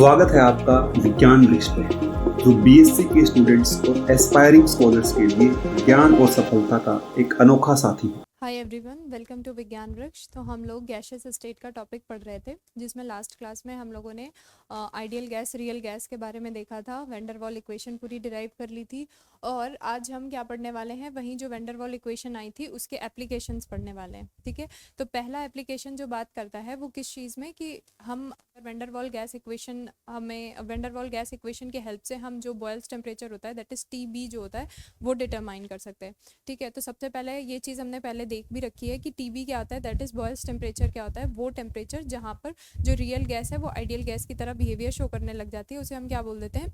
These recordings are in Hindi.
स्वागत है आपका विज्ञान वृक्ष पर, जो बीएससी के स्टूडेंट्स और एस्पायरिंग स्कॉलर्स के लिए ज्ञान और सफलता का एक अनोखा साथी है। हाय एवरीवन, वेलकम टू विज्ञान वृक्ष। तो हम लोग गैशियस स्टेट का टॉपिक पढ़ रहे थे, जिसमें लास्ट क्लास में हम लोगों ने आइडियल गैस, रियल गैस के बारे में देखा था। वेंडर वॉल इक्वेशन पूरी डिराइव कर ली थी। और आज हम क्या पढ़ने वाले हैं, वहीं जो वेंडर वॉल इक्वेशन आई थी उसके एप्लीकेशंस पढ़ने वाले हैं। ठीक है, तो पहला एप्लीकेशन जो बात करता है वो किस चीज़ में, कि हम वेंडर वॉल गैस इक्वेशन, हमें वेंडर वॉल गैस इक्वेशन के हेल्प से हम जो बॉयल्स टेम्परेचर होता है, दैट इज TB जो होता है, वो डिटरमाइन कर सकते हैं। ठीक है, तो सबसे पहले ये चीज़ हमने पहले देख भी रखी है कि TB क्या होता है, दैट इज़ बॉयल्स टेम्परेचर क्या होता है, वो टेम्परेचर जहाँ पर जो रियल गैस है वो आइडियल गैस की तरह बिहेवियर शो करने लग जाती है, उसे हम क्या बोल देते हैं,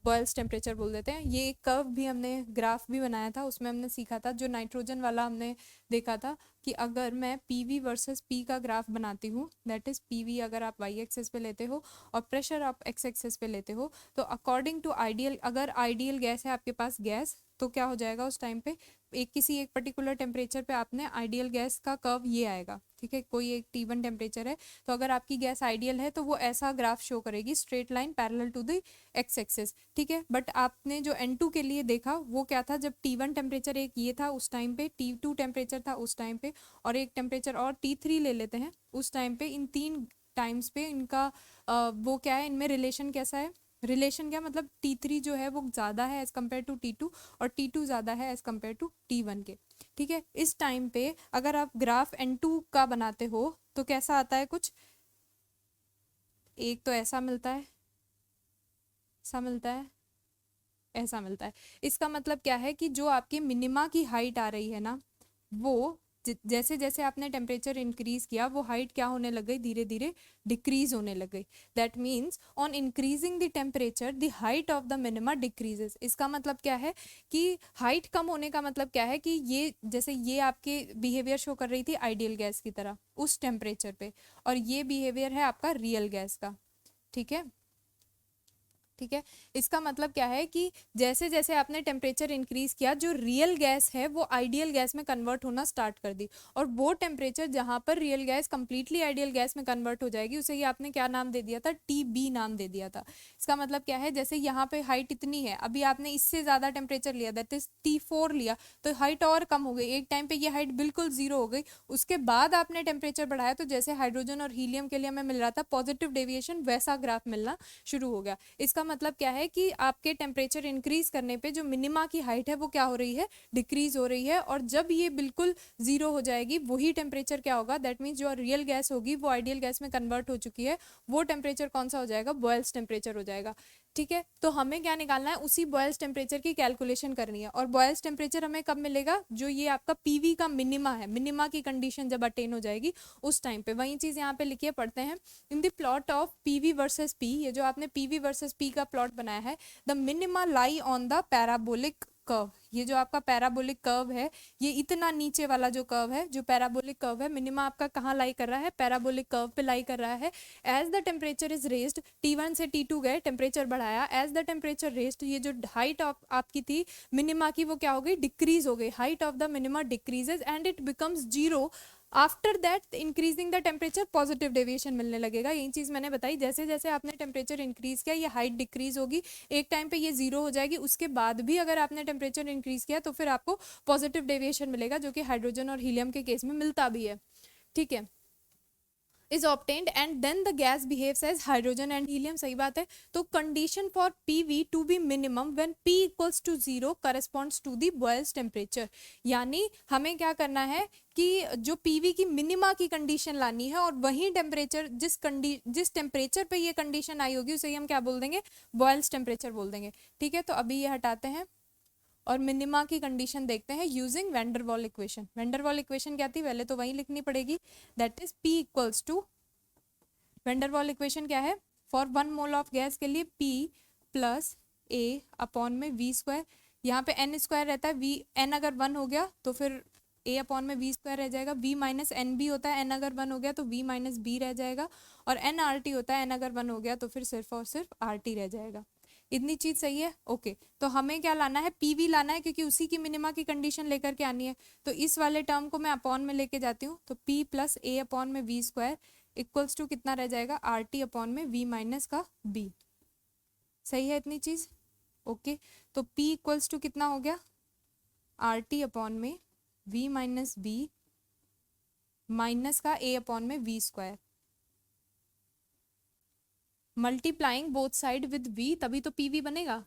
बॉयल्स टेम्परेचर बोल देते हैं। ये एक कर्व भी हमने, ग्राफ भी बनाया था, उसमें हमने सीखा था, जो नाइट्रोजन वाला हमने देखा था कि अगर मैं PV वर्सेस P का ग्राफ बनाती हूँ, दैट इज़ PV अगर आप y एक्सेस पे लेते हो और प्रेशर आप x एक्सेस पे लेते हो, तो अकॉर्डिंग टू आइडियल, अगर आइडियल गैस है आपके पास गैस, तो क्या हो जाएगा उस टाइम पे, किसी एक पर्टिकुलर टेम्परेचर पे आपने आइडियल गैस का कर्व ये आएगा। ठीक है, कोई एक T1 टेम्परेचर है, तो अगर आपकी गैस आइडियल है तो वो ऐसा ग्राफ शो करेगी, straight line parallel to the x axis. ठीक है, बट आपने जो N2 के लिए देखा वो क्या था, जब T1 टेम्परेचर एक ये था उस टाइम पे, T2 टेम्परेचर था उस टाइम पे, और एक टेम्परेचर और T3 ले लेते हैं उस टाइम पे, इन तीन टाइम्स पे इनका वो क्या है, इनमें रिलेशन कैसा है, रिलेशन क्या मतलब T3 जो है वो ज़्यादा है एज़ कम्पेयर टू T2, और T2 ज़्यादा है एज़ कम्पेयर टू T1 के। ठीक है, इस टाइम पे अगर आप ग्राफ N2 का बनाते हो तो कैसा आता है, कुछ एक तो ऐसा मिलता है, ऐसा मिलता है, ऐसा मिलता है। इसका मतलब क्या है कि जो आपकी मिनिमा की हाइट आ रही है ना, वो जैसे जैसे आपने टेम्परेचर इंक्रीज किया वो हाइट क्या होने लग गई, धीरे धीरे डिक्रीज होने लग गई। That means on increasing the temperature the height of the minima decreases. इसका मतलब क्या है कि हाइट कम होने का मतलब क्या है कि ये जैसे ये आपके बिहेवियर शो कर रही थी आइडियल गैस की तरह उस टेम्परेचर पे, और ये बिहेवियर है आपका रियल गैस का। ठीक है, ठीक है, इसका मतलब क्या है कि जैसे जैसे आपने टेम्परेचर इंक्रीज किया, जो रियल गैस है वो आइडियल गैस में कन्वर्ट होना स्टार्ट कर दी, और वो टेम्परेचर जहां पर real gas completely ideal gas में कन्वर्ट हो जाएगी, उसे ही आपने क्या नाम दे दिया था, TB नाम दे दिया था। इसका मतलब क्या है, जैसे यहाँ पे हाइट इतनी है, अभी आपने इससे ज्यादा टेम्परेचर लिया, दैट इज T4 लिया, तो हाइट और कम हो गई, एक टाइम पे ये हाइट बिल्कुल जीरो हो गई। उसके बाद आपने टेम्परेचर बढ़ाया, तो जैसे हाइड्रोजन और हीलियम के लिए हमें मिल रहा था पॉजिटिव डेविएशन, वैसा ग्राफ मिलना शुरू हो गया। इसका मतलब क्या है कि आपके टेम्परेचर इंक्रीज करने पे जो मिनिमा की हाइट है वो क्या हो रही है, डिक्रीज हो रही है, और जब ये बिल्कुल जीरो हो जाएगी वही टेम्परेचर क्या होगा, दैट मीन्स जो रियल गैस होगी वो आइडियल गैस में कन्वर्ट हो चुकी है, वो टेम्परेचर कौन सा हो जाएगा, बॉयल्स टेम्परेचर हो जाएगा। ठीक है, तो हमें क्या निकालना है, उसी बॉयल्स टेम्परेचर की कैलकुलेशन करनी है। और बॉयल्स टेम्परेचर हमें कब मिलेगा, जो ये आपका PV का मिनिमा है, मिनिमा की कंडीशन जब अटेन हो जाएगी उस टाइम पे। वही चीज यहाँ पे लिखिए, पढ़ते हैं। In the plot of PV versus P, ये जो आपने PV वर्सेस P का प्लॉट बनाया है, the minima lie on the parabolic curve. ये जो आपका पैराबोलिक कर्व है, ये इतना नीचे वाला जो कर्व है, जो पैराबोलिक कर्व है, मिनिमा आपका कहाँ लाई कर रहा है, पैराबोलिक कर्व पे लाई कर रहा है। As the temperature is raised, T1 से T2 गए, टेम्परेचर बढ़ाया, एज द टेम्परेचर रेज्ड, ये जो हाइट आपकी थी मिनिमा की, वो क्या हो गई, डिक्रीज हो गई, height of the minima decreases and it becomes zero. After that increasing the temperature positive deviation मिलने लगेगा। यही चीज मैंने बताई, जैसे जैसे आपने टेम्परेचर इंक्रीज किया ये हाइट डिक्रीज होगी, एक टाइम पे ये जीरो हो जाएगी, उसके बाद भी अगर आपने टेम्परेचर इंक्रीज किया तो फिर आपको पॉजिटिव डेविएशन मिलेगा, जो कि हाइड्रोजन और हीलियम के केस में मिलता भी है। ठीक है, is obtained and then the gas behaves as hydrogen and helium। सही बात है। तो condition for PV to be minimum when P equals to 0 corresponds to the Boyle's temperature। यानी हमें क्या करना है कि जो PV की मिनिमा की कंडीशन लानी है, और वही टेम्परेचर जिस टेम्परेचर पे ये कंडीशन आई होगी उसे ही हम क्या बोल देंगे, बॉयल्स टेम्परेचर बोल देंगे। ठीक है, तो अभी ये हटाते हैं और मिनिमा की कंडीशन देखते हैं using van der Waals equation. Van der Waals equation क्या थी, पहले तो वही लिखनी पड़ेगी, that is P equals to, van der Waals equation क्या है, फॉर 1 मोल ऑफ गैस के लिए P प्लस A अपॉन में V स्क्वायर, यहाँ पे N स्क्वायर रहता है, V N अगर 1 हो गया तो फिर A अपॉन में V स्क्वायर रह जाएगा, V माइनस एन बी होता है, N अगर 1 हो गया तो V माइनस बी रह जाएगा, और N RT होता है, N अगर 1 हो गया तो फिर सिर्फ और सिर्फ RT रह जाएगा। इतनी चीज सही है, ओके। तो हमें क्या लाना है, PV लाना है, क्योंकि उसी की मिनिमा की कंडीशन लेकर के आनी है। तो इस वाले टर्म को मैं अपॉन में लेके जाती हूँ, तो P प्लस A अपॉन में V स्क्वायर, इक्वल्स टू कितना रह जाएगा, आर टी अपॉन में वी माइनस का बी। सही है इतनी चीज? ओके, तो P इक्वल्स टू कितना हो गया, आर टी अपॉन में V माइनस बी माइनस का A अपॉन में V square, multiplying both side with V, तभी तो PV बनेगा।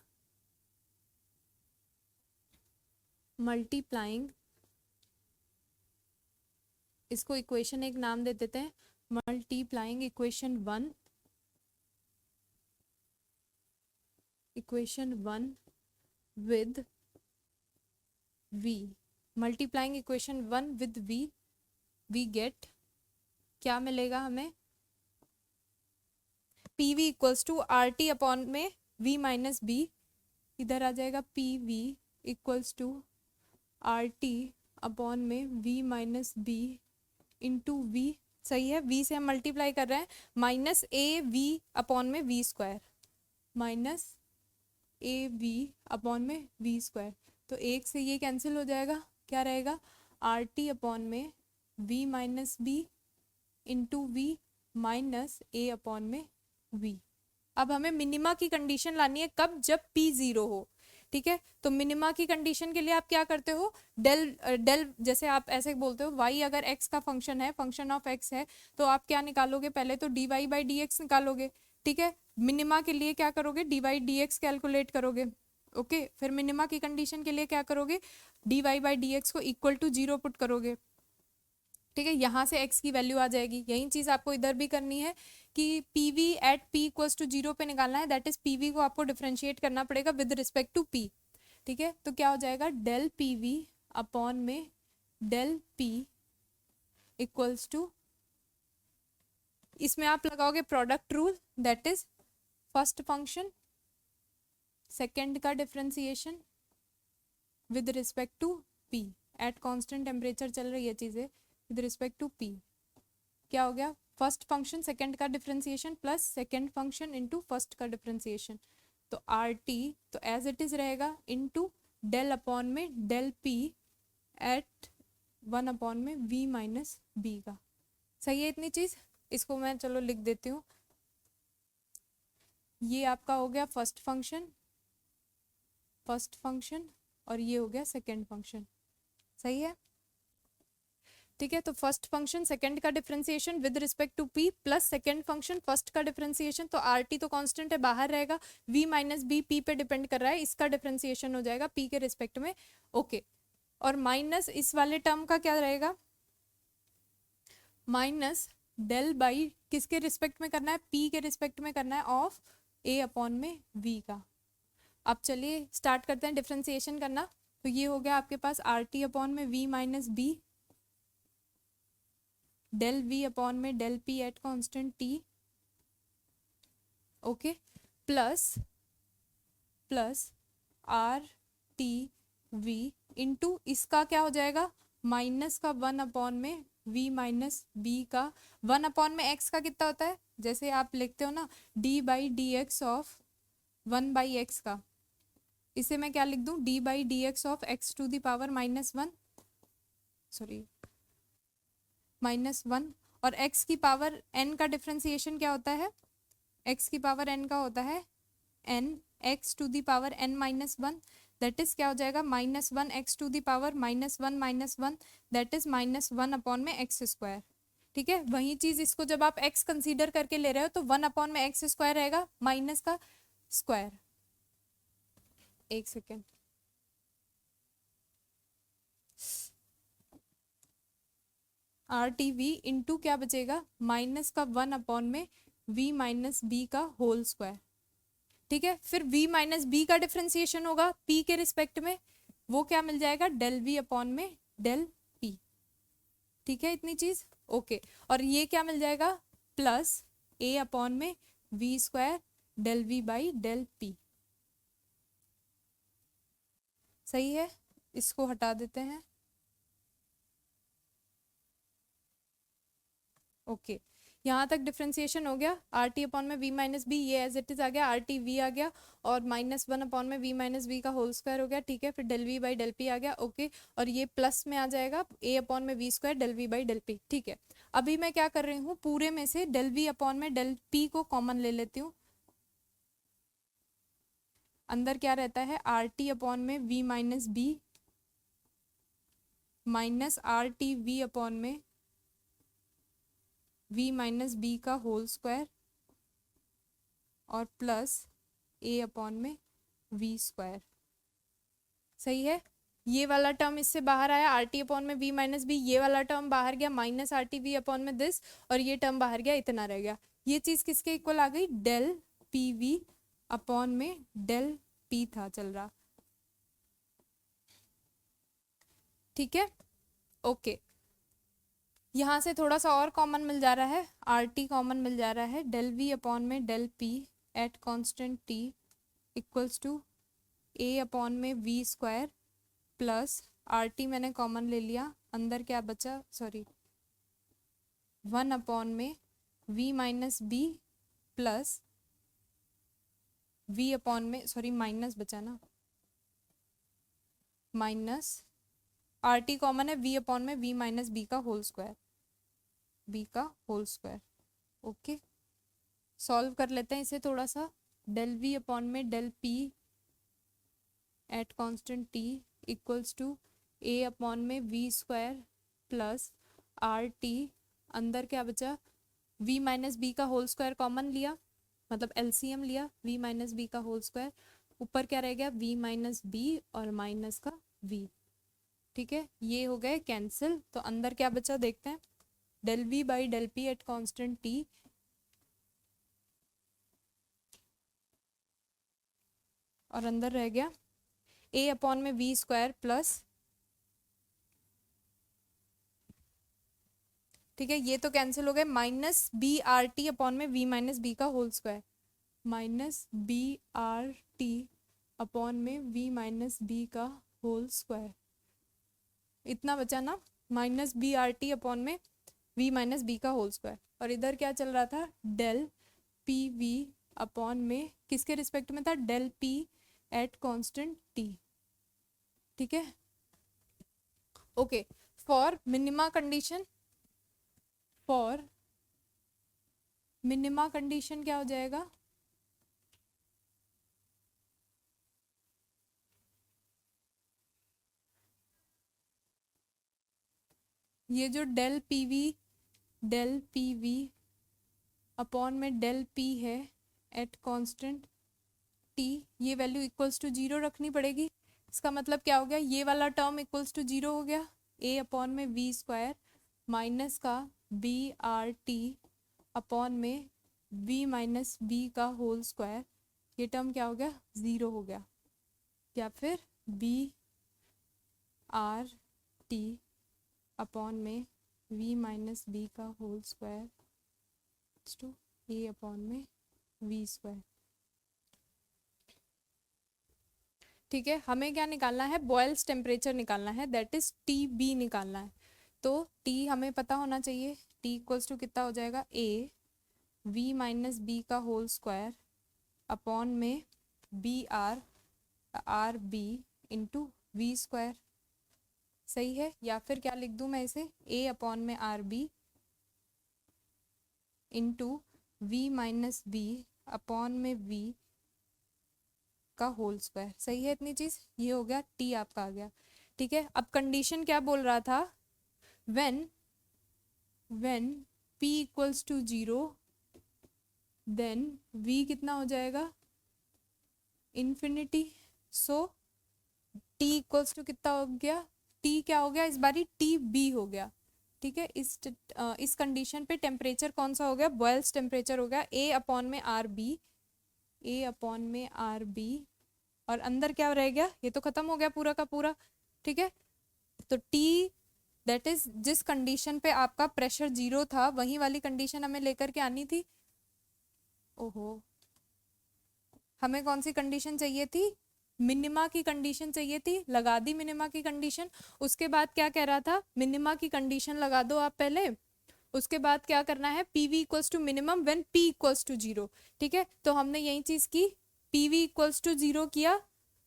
मल्टीप्लाइंग, इसको इक्वेशन एक नाम दे देते हैं, multiplying equation 1 with V, multiplying equation 1 with V, we get, क्या मिलेगा हमें, PV equals to R T upon में V माइनस बी, इधर आ जाएगा PV equals to R T upon में V minus B into V। सही है, V से हम मल्टीप्लाई कर रहे हैं, माइनस ए वी अपॉन में V square, minus A V upon में V स्क्वायर, तो एक से ये कैंसिल हो जाएगा, क्या रहेगा, आर टी अपॉन में V minus B into V minus A upon में V। अब हमें मिनिमा की कंडीशन लानी है, कब, जब P 0 हो। ठीक है, तो मिनिमा की कंडीशन के लिए आप क्या करते हो, डेल जैसे आप ऐसे बोलते हो y अगर x का फंक्शन है, फंक्शन ऑफ x है, तो आप क्या निकालोगे, पहले तो dy बाई डी एक्स निकालोगे। ठीक है, मिनिमा के लिए क्या करोगे, dy डी एक्स कैलकुलेट करोगे। ओके, फिर मिनिमा की कंडीशन के लिए क्या करोगे, dy बाई डी एक्स को इक्वल टू 0 पुट करोगे। ठीक है, यहाँ से x की वैल्यू आ जाएगी। यही चीज आपको इधर भी करनी है कि PV at P equals to 0 पे निकालना है, दैट इज PV को आपको डिफरेंशिएट करना पड़ेगा विद रिस्पेक्ट टू P। ठीक है, तो क्या हो जाएगा, डेल PV अपॉन में डेल P इक्वल्स टू, इसमें आप लगाओगे product rule, that is first function second का differentiation with respect to P, at constant temperature चल रही है चीजें, विद रिस्पेक्ट टू P। क्या हो गया, फर्स्ट फंक्शन सेकंड का differentiation plus second function into first का डिफरेंशिएशन, तो आर टी तो एज इट इज रहेगा इनटू डेल अपॉन में डेल पी एट 1 अपॉन में V माइनस बी का। सही है इतनी चीज? इसको मैं चलो लिख देती हूँ, ये आपका हो गया फर्स्ट फंक्शन और ये हो गया सेकेंड फंक्शन। सही है, ठीक है, तो फर्स्ट फंक्शन सेकंड का differentiation with respect to P plus second function first का डिफरेंशिएशन, तो आर टी तो कांस्टेंट है, बाहर रहेगा, V माइनस बी P पे डिपेंड कर रहा है, इसका डिफरेंशिएशन हो जाएगा P के रिस्पेक्ट में। ओके, और माइनस इस वाले टर्म का क्या रहेगा, माइनस डेल बाई किसके रिस्पेक्ट में करना है, P के रिस्पेक्ट में करना है, ऑफ A अपॉन में V का। अब चलिए स्टार्ट करते हैं डिफरेंशिएशन करना, तो ये हो गया आपके पास आर टी अपॉन में V minus B del V upon में del P at constant T, okay, plus R T V into इसका क्या हो जाएगा, माइनस का 1 अपॉन में V माइनस बी का, 1 अपॉन में x का कितना होता है, जैसे आप लिखते हो ना d by d x of 1 by x का, इसे मैं क्या लिख दूं, d by d x of x to the power -1, sorry -1, और x की पावर n का डिफरेंशिएशन क्या होता है, x की पावर n का होता है n x to the power n -1, that is क्या हो जाएगा, -1 x to the power -1 that is -1 upon में x स्क्वायर। ठीक है, वही चीज इसको जब आप x कंसीडर करके ले रहे हो तो 1 अपॉन में x स्क्वायर रहेगा, माइनस का स्क्वायर। एक second, are T we into क्या बचेगा, माइनस का 1 अपॉन में V माइनस बी का होल स्क्वायर। ठीक है, फिर V माइनस बी का डिफरेंशिएशन होगा P के रिस्पेक्ट में, वो क्या मिल जाएगा, डेल V अपॉन में डेल P। ठीक है इतनी चीज, ओके, और ये क्या मिल जाएगा, प्लस A अपॉन में V square del V by del P। सही है, इसको हटा देते हैं। ओके, यहाँ तक डिफ्रेंसिएशन हो गया, आर टी अपॉन में वी माइनस बी, ये एज इट इज आ गया, आर टी वी आ गया, और -1 अपॉन में वी माइनस बी का होल स्क्वायर हो गया, ठीक है। फिर del V by del P आ गया, ओके, और ये प्लस में आ जाएगा ए अपॉन में V square del V by del P, ठीक है। अभी मैं क्या कर रही हूँ, पूरे में से डेल वी अपॉन में डेल पी को कॉमन ले लेती हूँ। अंदर क्या रहता है, आर टी अपॉन में V minus B minus R T V upon में वी माइनस बी का होल स्क्वायर और प्लस ए अपॉन में वी स्क्वायर, सही है। ये वाला टर्म इससे बाहर आया, आर टी अपॉन में वी माइनस बी, ये वाला टर्म बाहर गया minus R T V upon में दिस, और ये टर्म बाहर गया, इतना रह गया। ये चीज किसके इक्वल आ गई, डेल पी वी अपॉन में डेल पी था चल रहा, ठीक है, ओके। यहाँ से थोड़ा सा और कॉमन मिल जा रहा है, आर टी कॉमन मिल जा रहा है, डेल वी अपॉन में del P at constant T equals to A upon में V square plus R T मैंने कॉमन ले लिया, अंदर क्या बचा, सॉरी 1 अपॉन में V minus B plus V upon में, सॉरी माइनस बचा ना, माइनस आर टी कॉमन है, वी अपॉन में वी माइनस बी का होल स्क्वायर, बी का होल स्क्वायर, ओके। सॉल्व कर लेते हैं इसे थोड़ा सा, डेल वी अपॉन में del P at constant T equals to A upon में V square plus R T, अंदर क्या बचा, वी माइनस बी का होल स्क्वायर कॉमन लिया, मतलब एलसीएम लिया, वी माइनस बी का होल स्क्वायर, ऊपर क्या रह गया, वी माइनस बी और माइनस का वी, ठीक है। ये हो गए कैंसिल, तो अंदर क्या बचा देखते हैं, del V by del P at constant T और अंदर रह गया ए अपॉन में वी स्क्वायर प्लस, ठीक है, ये तो कैंसिल हो गए, minus B R T upon में वी माइनस बी का whole square, minus B R T upon में वी माइनस बी का होल स्क्वायर, इतना बचा ना, minus B R T upon में वी माइनस बी का होल स्क्वायर, और इधर क्या चल रहा था, डेल पी वी अपॉन में किसके रिस्पेक्ट में था, del P at constant T, ठीक है, okay. For minima condition, for minima condition क्या हो जाएगा, ये जो डेल पी वी अपॉन में डेल पी है एट कांस्टेंट टी, ये वैल्यू इक्वल्स टू 0 रखनी पड़ेगी। इसका मतलब क्या हो गया, ये वाला टर्म इक्वल्स टू 0 हो गया, ए अपॉन में वी स्क्वायर माइनस का बी आर टी अपॉन में वी माइनस बी का होल स्क्वायर, ये टर्म क्या हो गया, 0 हो गया, या फिर बी आर टी अपॉन में वी माइनस बी का whole square to A upon में वी स्क्वायर, ठीक है। हमें क्या निकालना है, बॉयल्स टेम्परेचर निकालना है, दैट इज टी बी निकालना है। तो टी हमें पता होना चाहिए, टी इक्वल्स टू कितना हो जाएगा, ए वी माइनस बी का होल स्क्वायर अपॉन में B R B into V square, सही है। या फिर क्या लिख दूं मैं इसे, ए अपॉन में R B into V minus B upon में वी का होल स्क्वायर, सही है इतनी चीज, ये हो गया, टी आपका आ गया, ठीक है। अब कंडीशन क्या बोल रहा था, when p equals to 0 then v कितना हो जाएगा, infinity. So t equals to कितना हो गया, t क्या हो गया इस बारी, टी बी हो गया, ठीक है। इस कंडीशन पे टेम्परेचर कौन सा हो गया, बॉयल्स टेम्परेचर हो गया, ए अपॉन में आर बी, ए अपॉन में आर बी, और अंदर क्या रह गया, ये तो खत्म हो गया पूरा का पूरा, ठीक है। तो T दैट इज जिस कंडीशन पे आपका प्रेशर 0 था, वही वाली कंडीशन हमें लेकर के आनी थी। ओहो, हमें कौन सी कंडीशन चाहिए थी, मिनिमा की कंडीशन चाहिए थी, लगा दी मिनिमा की कंडीशन। उसके बाद क्या कह रहा था, मिनिमा की कंडीशन लगा दो आप पहले, उसके बाद क्या करना है, PV equals to minimum when P equals to 0। ठीक है, तो हमने यही चीज की, पीवी इक्वल्स टू 0 किया,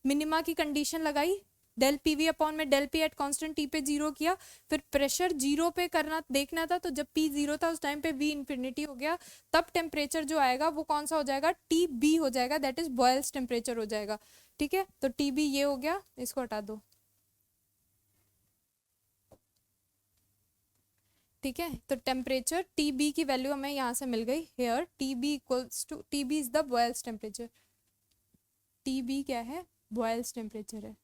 मिनिमा की कंडीशन लगाई, डेल पीवी अपॉन में del P at constant T पे 0 किया, फिर प्रेशर 0 पे करना देखना था, तो जब पी 0 था उस टाइम पे वी इन्फिनिटी हो गया, तब टेम्परेचर जो आएगा वो कौन सा हो जाएगा, टी बी हो जाएगा, दैट इज बॉयल्स टेम्परेचर हो जाएगा। ठीक है, तो टी बी ये हो गया, इसको हटा दो। ठीक है, तो टेम्परेचर टी बी की वैल्यू हमें यहाँ से मिल गई, here T B equals to, T B is the Boyle's temperature, T B क्या है, बॉयल्स टेम्परेचर है।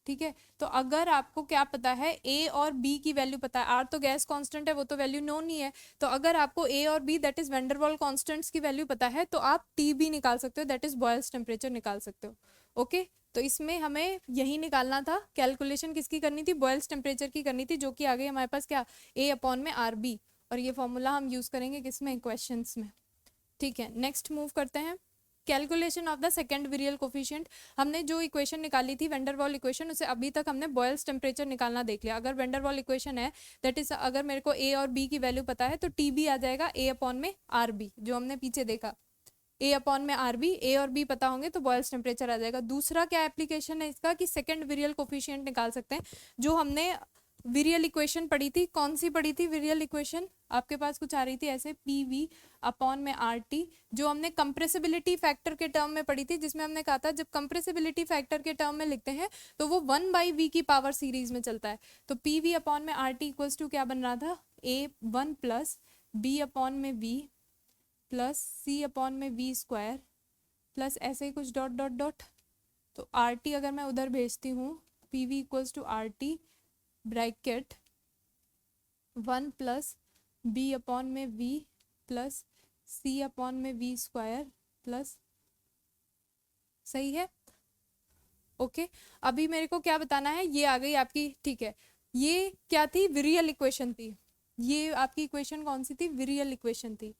ठीक है, तो अगर आपको क्या पता है, ए और बी की वैल्यू पता है, आर तो गैस कांस्टेंट है, वो तो वैल्यू नोन ही है, तो अगर आपको ए और B that is van der Waals constants की वैल्यू पता है, तो आप टी बी निकाल सकते हो, दैट इज बॉयल्स टेम्परेचर निकाल सकते हो। ओके, तो इसमें हमें यही निकालना था, कैलकुलेशन किसकी करनी थी, बॉयल्स टेम्परेचर की करनी थी, जो कि आ गई हमारे पास क्या, ए अपॉन में आर बी, और ये फॉर्मूला हम यूज करेंगे किसमें, क्वेश्चंस में। ठीक है, नेक्स्ट मूव करते हैं, calculation of the second virial coefficient. हमने जो इक्वेशन निकाली थी वेंडरवॉल इक्वेशन, उसे अभी तक हमने बॉयल्स टेम्परेचर निकालना देख लिया। अगर वेंडरवॉल इक्वेशन है दैट इज, अगर मेरे को ए और बी की वैल्यू पता है, तो टी बी आ जाएगा ए अपॉन में आर बी, जो हमने पीछे देखा, ए अपॉन में आर बी, ए और बी पता होंगे तो बॉयल्स टेम्परेचर आ जाएगा। दूसरा क्या एप्लीकेशन है इसका, कि सेकंड विरियल कोफिशिएंट निकाल सकते हैं, जो हमने विरियल इक्वेशन पढ़ी थी, कौन सी पढ़ी थी विरियल इक्वेशन, आपके पास कुछ आ रही थी ऐसे, पी वी अपॉन में आर टी, जो हमने कंप्रेसिबिलिटी फैक्टर के टर्म में पढ़ी थी, जिसमें हमने कहा था जब कंप्रेसिबिलिटी फैक्टर के टर्म में लिखते हैं तो वो 1/v की पावर सीरीज में चलता है। तो पी वी अपॉन में आर टी इक्वल्स टू क्या बन रहा था, ए 1 प्लस बी अपॉन में वी प्लस सी अपॉन में वी स्क्वायर प्लस ऐसे ही कुछ डॉट डॉट डॉट। तो आर टी अगर मैं उधर भेजती हूँ, P V equals to R T bracket 1 plus B upon में वी प्लस सी अपॉन में वी स्क्वायर प्लस, सही है। ओके, अभी मेरे को क्या बताना है, ये आ गई आपकी, ठीक है, ये क्या थी, विरियल इक्वेशन थी, ये आपकी इक्वेशन कौन सी थी, विरियल इक्वेशन थी।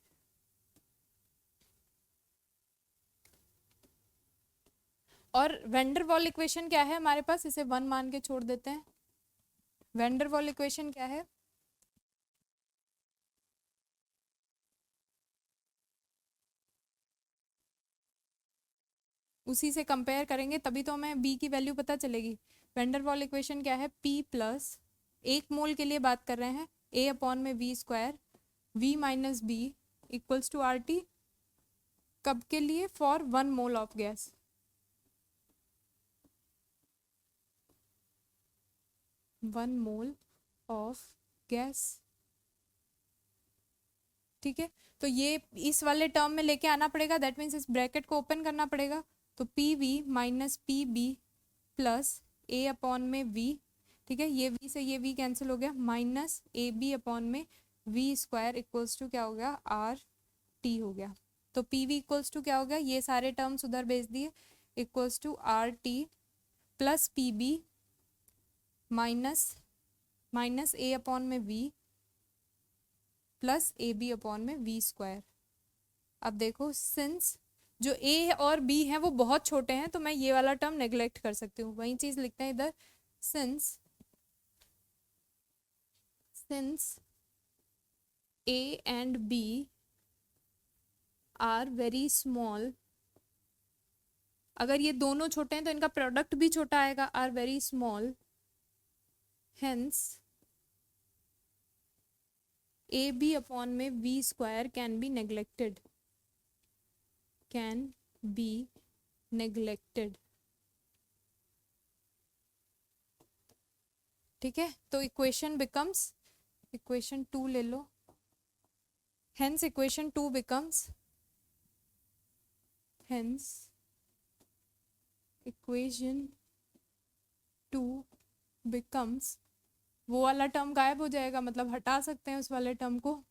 और वेंडरवॉल इक्वेशन क्या है हमारे पास, इसे 1 मान के छोड़ देते हैं। वेंडरवॉल इक्वेशन क्या है, उसी से कंपेयर करेंगे तभी तो हमें बी की वैल्यू पता चलेगी। वेंडरवॉल इक्वेशन क्या है, पी प्लस, एक मोल के लिए बात कर रहे हैं, ए अपॉन में V square V minus B equals to R T, कब के लिए, for 1 mole of gas. One mole of gas. ठीक है, तो ये इस वाले टर्म में लेके आना पड़ेगा, दैट मीन्स इस ब्रैकेट को ओपन करना पड़ेगा, तो P V minus P B plus A upon में वी, ठीक है, ये वी से ये वी कैंसिल हो गया, माइनस ए बी अपॉन में वी स्क्वायर इक्वल्स टू क्या हो गया, आर टी हो गया। तो पी वी इक्वल्स टू क्या हो गया, ये सारे टर्म्स उधर भेज दिए, equals to R T plus P B minus minus A upon में V plus A B upon में वी स्क्वायर। अब देखो, सिंस जो ए और बी हैं वो बहुत छोटे हैं, तो मैं ये वाला टर्म नेग्लेक्ट कर सकती हूँ, वही चीज लिखते हैं इधर, since A and B are very small, अगर ये दोनों छोटे हैं तो इनका प्रोडक्ट भी छोटा आएगा, are very small, hence A B upon में V square can be neglected, can be neglected. ठीक है, तो इक्वेशन बिकम्स, इक्वेशन 2 ले लो, hence equation 2 becomes, hence equation 2 becomes, वो वाला टर्म गायब हो जाएगा, मतलब हटा सकते हैं उस वाले टर्म को।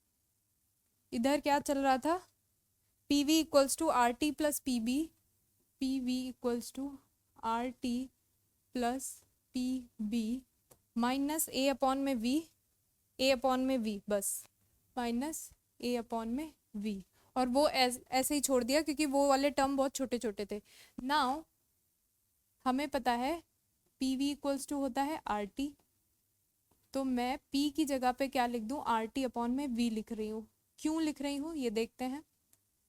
इधर क्या चल रहा था, P V equals to R T plus P B, P V equals to R T plus P B minus A upon में वी, ए अपॉन में वी बस, माइनस ए अपॉन में वी, और वो ऐसे ही छोड़ दिया क्योंकि वो वाले टर्म बहुत छोटे छोटे थे। नाउ हमें पता है पी वी इक्वल्स टू होता है आर टी, तो मैं P की जगह पे क्या लिख दूं, RT अपॉन में V लिख रही हूँ। क्यों लिख रही हूँ ये देखते हैं,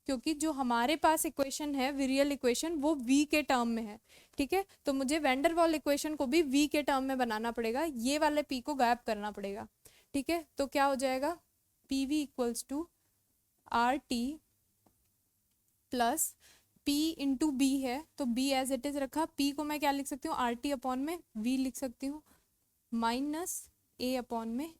क्योंकि जो हमारे पास इक्वेशन है विरियल इक्वेशन वो V के टर्म में है, ठीक है। तो मुझे वैंडरवाल इक्वेशन को भी V के टर्म में बनाना पड़ेगा, ये वाले P को गायब करना पड़ेगा, ठीक है। तो क्या हो जाएगा, PV equals to RT plus P into B है, तो B एज इट इज रखा, P को मैं क्या लिख सकती हूँ, RT अपॉन में V लिख सकती हूँ, माइनस A अपॉन में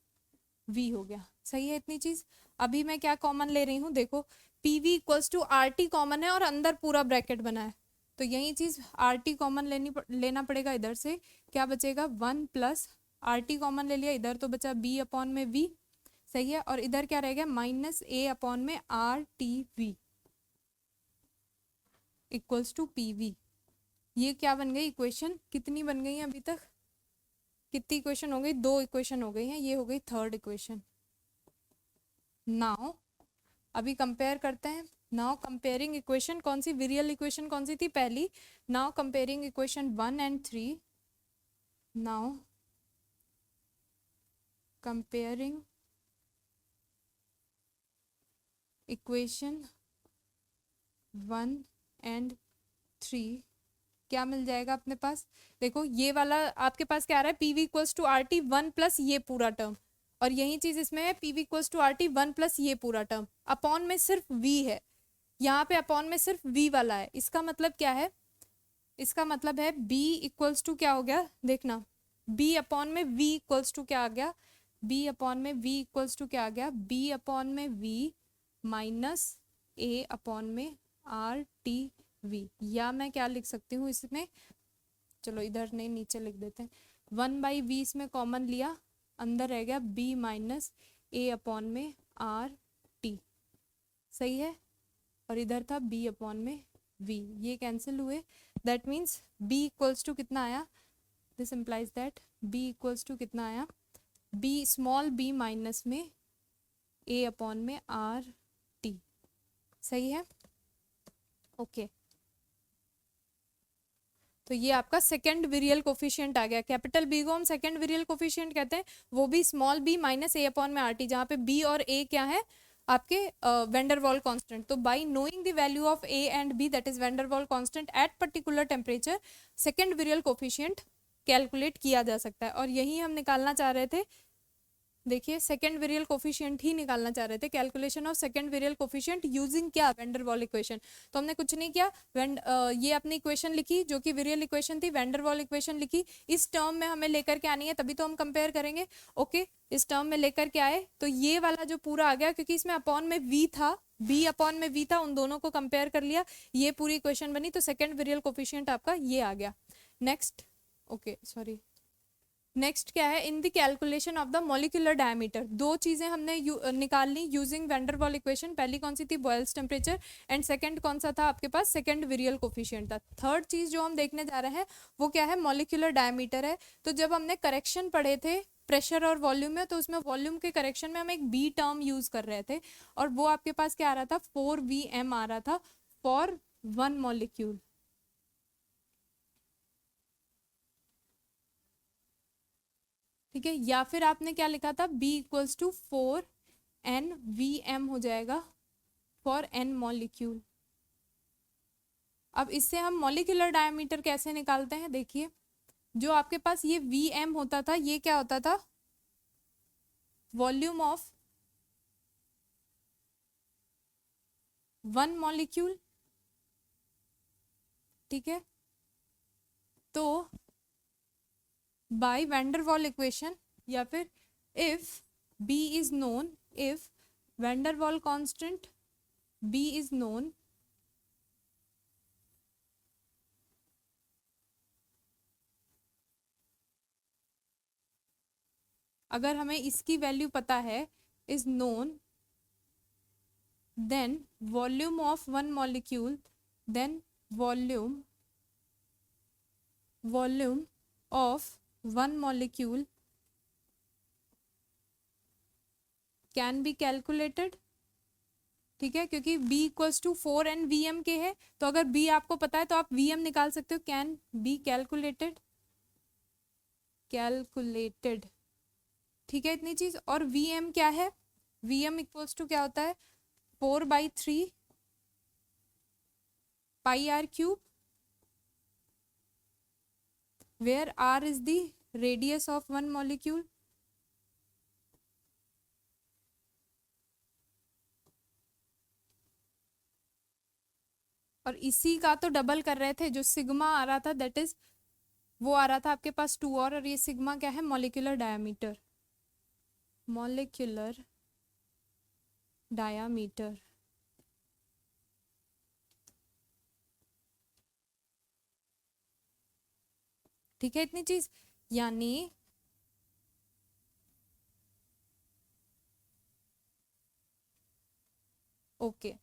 V हो गया। सही है इतनी चीज। अभी मैं क्या कॉमन ले रही हूँ, देखो PV equals to RT common है और अंदर पूरा ब्रैकेट बना है, तो यही चीज RT कॉमन लेना पड़ेगा। इधर से क्या बचेगा, 1 प्लस RT कॉमन ले लिया, इधर तो बचा B अपॉन में V, सही है। और इधर क्या रह गया, माइनस A अपॉन में RTV इक्वल्स टू PV। ये क्या बन गई इक्वेशन, कितनी बन गई है अभी तक, कितनी इक्वेशन हो गई, 2 इक्वेशन हो गई हैं, ये हो गई थर्ड इक्वेशन। नाउ अभी कंपेयर करते हैं। नाउ कंपेयरिंग इक्वेशन, कौन सी विरियल इक्वेशन कौन सी थी, पहली। Now comparing equation 1 and 3। Now comparing equation 1 and 3 क्या मिल जाएगा अपने पास, देखो ये वाला आपके पास क्या आ रहा है, PV equals to RT 1 plus ये पूरा टर्म, और यही चीज इसमें है, PV equals to RT 1 plus ये पूरा टर्म, अपॉन में सिर्फ V है, यहाँ पे अपॉन में सिर्फ V वाला है। इसका मतलब क्या है, इसका मतलब है B इक्वल्स टू क्या हो गया, देखना B अपॉन में V इक्वल्स टू क्या आ गया, B अपॉन में V इक्वल्स टू क्या आ गया, B अपॉन में V माइनस A अपॉन में RTV, या मैं क्या लिख सकती हूँ इसमें, चलो इधर नहीं नीचे लिख देते हैं, 1/V इसमें कॉमन लिया, अंदर रह गया B माइनस A अपॉन में RT, सही है। और इधर था B अपॉन में V, ये कैंसिल हुए, that means B equals to कितना आया, this implies that B equals to कितना आया, B स्मॉल b माइनस में A अपॉन में RT, सही है, ओके। तो ये आपका सेकेंड विरियल कोफिशिएंट आ गया, कैपिटल B को हम सेकेंड विरियल कोफिशिएंट कहते हैं, वो भी small b minus A upon में RT, जहाँ पे B और A क्या है आपके वैंडरवाल कांस्टेंट। तो by knowing the value of A and B that is van der Waals constant at particular temperature, second virial coefficient calculate किया जा सकता है। और यही हम निकालना चाह रहे थे, देखिए सेकेंड वेरियल कोफिशिएंट ही निकालना चाह रहे थे, calculation of second virial coefficient using क्या, वैंडरवाल इक्वेशन। तो हमने कुछ नहीं किया, ये अपनी इक्वेशन लिखी जो कि वेरियल इक्वेशन थी, वैंडरवाल इक्वेशन लिखी, इस टर्म में हमें लेकर के आनी है, तभी तो हम कंपेयर करेंगे, ओके। इस टर्म में लेकर के आए तो ये वाला जो पूरा आ गया, क्योंकि इसमें अपॉन में V था, B अपॉन में V था, उन दोनों को कंपेयर कर लिया, ये पूरी इक्वेशन बनी, तो सेकेंड वेरियल कोफिशिएंट आपका ये आ गया। नेक्स्ट, ओके सॉरी, नेक्स्ट क्या है, in the calculation of the molecular diameter, दो चीजें हमने निकालनी यूजिंग वैंडरवाल इक्वेशन। पहली कौन सी थी, बॉयल्स टेम्परेचर, एंड सेकंड कौन सा था आपके पास, सेकंड वेरियल कोफिशिएंट था। थर्ड चीज जो हम देखने जा रहे हैं वो क्या है, मॉलिक्यूलर डायमीटर है। तो जब हमने करेक्शन पढ़े थे प्रेशर और वॉल्यूम में, तो उसमें वॉल्यूम के करेक्शन में हम एक B टर्म यूज कर रहे थे, और वो आपके पास क्या आ रहा था, 4Vm आ रहा था फॉर 1 मॉलिक्यूल, ठीक है। या फिर आपने क्या लिखा था, B इक्वल्स टू 4NVm हो जाएगा फॉर N मॉलिक्यूल। अब इससे हम मॉलिक्यूलर डायमीटर कैसे निकालते हैं, देखिए जो आपके पास ये Vm होता था, ये क्या होता था, वॉल्यूम ऑफ 1 मॉलिक्यूल, ठीक है। तो बाय वैंडरवाल इक्वेशन, या फिर if B is known, if van der Waals constant B is known, अगर हमें इसकी वैल्यू पता है, is known, then volume of 1 molecule, then volume of 1 molecule can be calculated, ठीक है। क्योंकि B इक्वल्स टू 4NVm के है, तो अगर B आपको पता है तो आप Vm निकाल सकते हो, कैन बी कैलकुलेटेड, ठीक है इतनी चीज। और वी एम क्या है, वी एम इक्वल्स टू क्या होता है 4/3 pi R cube, where r is the radius of one molecule, और इसी का तो डबल कर रहे थे, जो सिग्मा आ रहा था दैट इज वो आ रहा था आपके पास 2 और ये सिग्मा क्या है मॉलिक्यूलर डायमीटर, मॉलिक्यूलर डायमीटर। ठीक है इतनी चीज, यानी ओके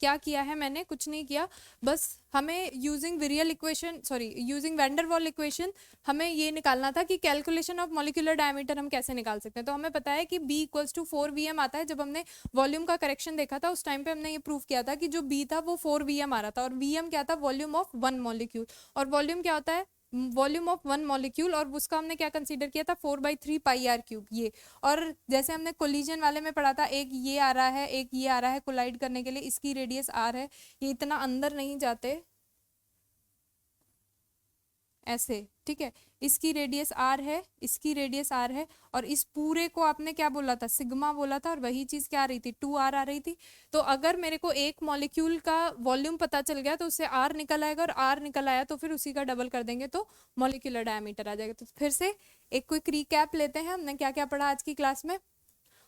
क्या किया है मैंने, कुछ नहीं किया, बस हमें using virial equation using van der Waals equation हमें ये निकालना था कि कैलकुलेशन ऑफ मॉलिक्यूलर डायमीटर हम कैसे निकाल सकते हैं। तो हमें पता है कि B इक्वल्स टू 4Vm आता है। जब हमने वॉल्यूम का करेक्शन देखा था उस टाइम पे हमने ये प्रूव किया था कि जो B था वो 4Vm आ रहा था, और Vm क्या था वॉल्यूम ऑफ वन मॉलिक्यूल, और वॉल्यूम क्या होता है वॉल्यूम ऑफ वन मॉलिक्यूल, और उसका हमने क्या कंसीडर किया था 4/3 पाई आर क्यूब ये। और जैसे हमने कोलिजन वाले में पढ़ा था, एक ये आ रहा है एक ये आ रहा है कोलाइड करने के लिए, इसकी रेडियस आर है, ये इतना अंदर नहीं जाते ऐसे, ठीक है, इसकी रेडियस आर है, इसकी रेडियस आर है, और इस पूरे को आपने क्या बोला था सिग्मा बोला था, और वही चीज क्या आ रही थी 2r आ रही थी। तो अगर मेरे को एक मॉलिक्यूल का वॉल्यूम पता चल गया तो उससे r निकल आएगा, और r निकल आया तो फिर उसी का डबल कर देंगे तो मॉलिक्यूलर डायमीटर आ जाएगा। तो फिर से एक क्विक रिकैप लेते हैं हमने क्या क्या पढ़ा आज की क्लास में।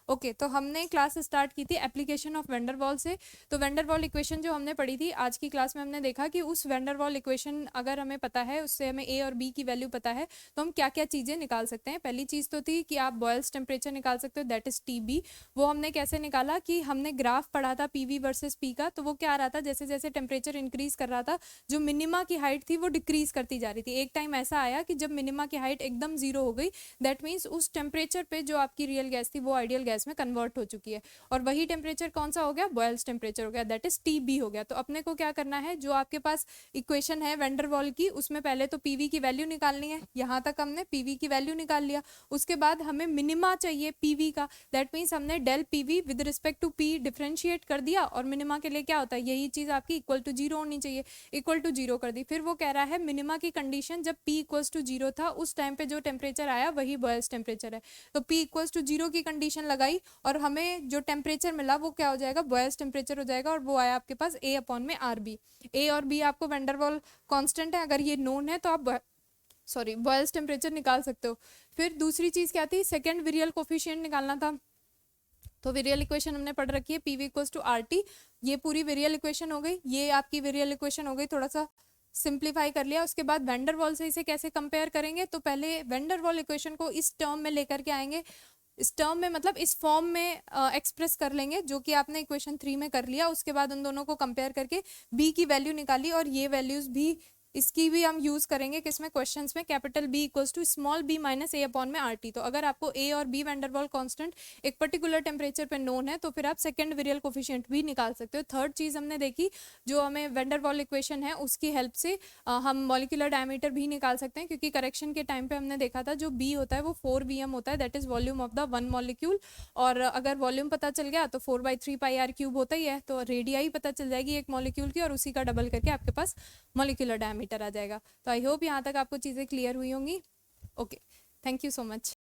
ओके तो हमने क्लास स्टार्ट की थी एप्लीकेशन ऑफ वैन डर वाल से। तो वैन डर वाल इक्वेशन जो हमने पढ़ी थी आज की क्लास में, हमने देखा कि उस वैन डर वाल इक्वेशन अगर हमें पता है, उससे हमें ए और बी की वैल्यू पता है, तो हम क्या क्या चीज़ें निकाल सकते हैं। पहली चीज़ तो थी कि आप बॉयल्स टेम्परेचर निकाल सकते हो, दैट इज TB। वो हमने कैसे निकाला कि हमने ग्राफ पढ़ा था PV वर्सेज P का, तो वो क्या आ रहा था जैसे जैसे टेम्परेचर इंक्रीज कर रहा था जो मिनिमा की हाइट थी वो डिक्रीज करती जा रही थी। एक टाइम ऐसा आया कि जब मिनिमा की हाइट एकदम जीरो हो गई, दैट मीन्स उस टेम्परेचर पे जो आपकी रियल गैस थी वो आइडियल गैस में कन्वर्ट हो चुकी है, और वही टेम्परेचर कौन सा हो गया बॉयल्स टेम्परेचर हो गया, दैट इज TB हो गया। तो अपने को क्या करना है, जो आपके पास इक्वेशन है वैन डर वाल की उसमें पहले तो PV की वैल्यू निकालनी है। यहाँ तक हमने PV की वैल्यू निकाल लिया, उसके बाद हमें मिनिमा चाहिए PV का, दैट मीन्स हमने del PV with respect to P differentiate कर दिया, और मिनिमा के लिए क्या होता है यही चीज आपकी इक्वल टू जीरो होनी चाहिए, इक्वल टू जीरो कर दी। फिर वो कह रहा है मिनिमा की कंडीशन जब P इक्वल्स टू जीरो था उस टाइम पे जो टेम्परेचर आया वही बॉयल्स टेम्परेचर है, तो P इक्वल्स टू जीरो की कंडीशन लगाई, और हमें जो टेम्परेचर मिला वो क्या हो जाएगा बॉयल्स टेम्परेचर हो जाएगा, और वो आया आपके पास A/RB। ए और बी आपको वैन डर वाल कांस्टेंट है, अगर ये नोन है तो आप बॉयल्स टेम्परेचर निकाल सकते हो। फिर दूसरी चीज क्या थी, सेकेंड विरियल कोफिशिएंट निकालना था। तो विरियल इक्वेशन हमने पढ़ रखी है PV इक्वल्स टू RT, ये पूरी विरियल इक्वेशन हो गई, ये आपकी विरियल इक्वेशन हो गई, थोड़ा सा सिंप्लीफाई कर लिया। उसके बाद वैन डर वाल से इसे कैसे कंपेयर करेंगे, तो पहले वैन डर वाल इक्वेशन को इस टर्म में लेकर के आएंगे, इस टर्म में मतलब इस फॉर्म में एक्सप्रेस कर लेंगे जो कि आपने इक्वेशन 3 में कर लिया। उसके बाद उन दोनों को कंपेयर करके B की वैल्यू निकाली, और ये वैल्यूज भी इसकी भी हम यूज करेंगे किसमें क्वेश्चंस में, capital B equals to small b minus A/RT। तो अगर आपको A और B वैन डर वाल कांस्टेंट एक पर्टिकुलर टेम्परेचर पे नोन है तो फिर आप सेकंड विरियल कोफिशिएंट भी निकाल सकते हो। थर्ड चीज हमने देखी जो हमें वैन डर वाल इक्वेशन है उसकी हेल्प से हम मॉलिक्यूलर डायमीटर भी निकाल सकते हैं, क्योंकि करेक्शन के टाइम पे हमने देखा था जो B होता है वो 4Vm होता है, that is volume of the one molecule, और अगर वॉल्यूम पता चल गया तो 4/3 पाई आर क्यूब होता ही है, तो रेडियाई पता चल जाएगी एक मॉलिक्यूल की, और उसी का डबल करके आपके पास मॉलिक्यूलर डायमीटर आ जाएगा। तो आई होप यहाँ तक आपको चीज़ें क्लियर हुई होंगी। Okay, thank you so much.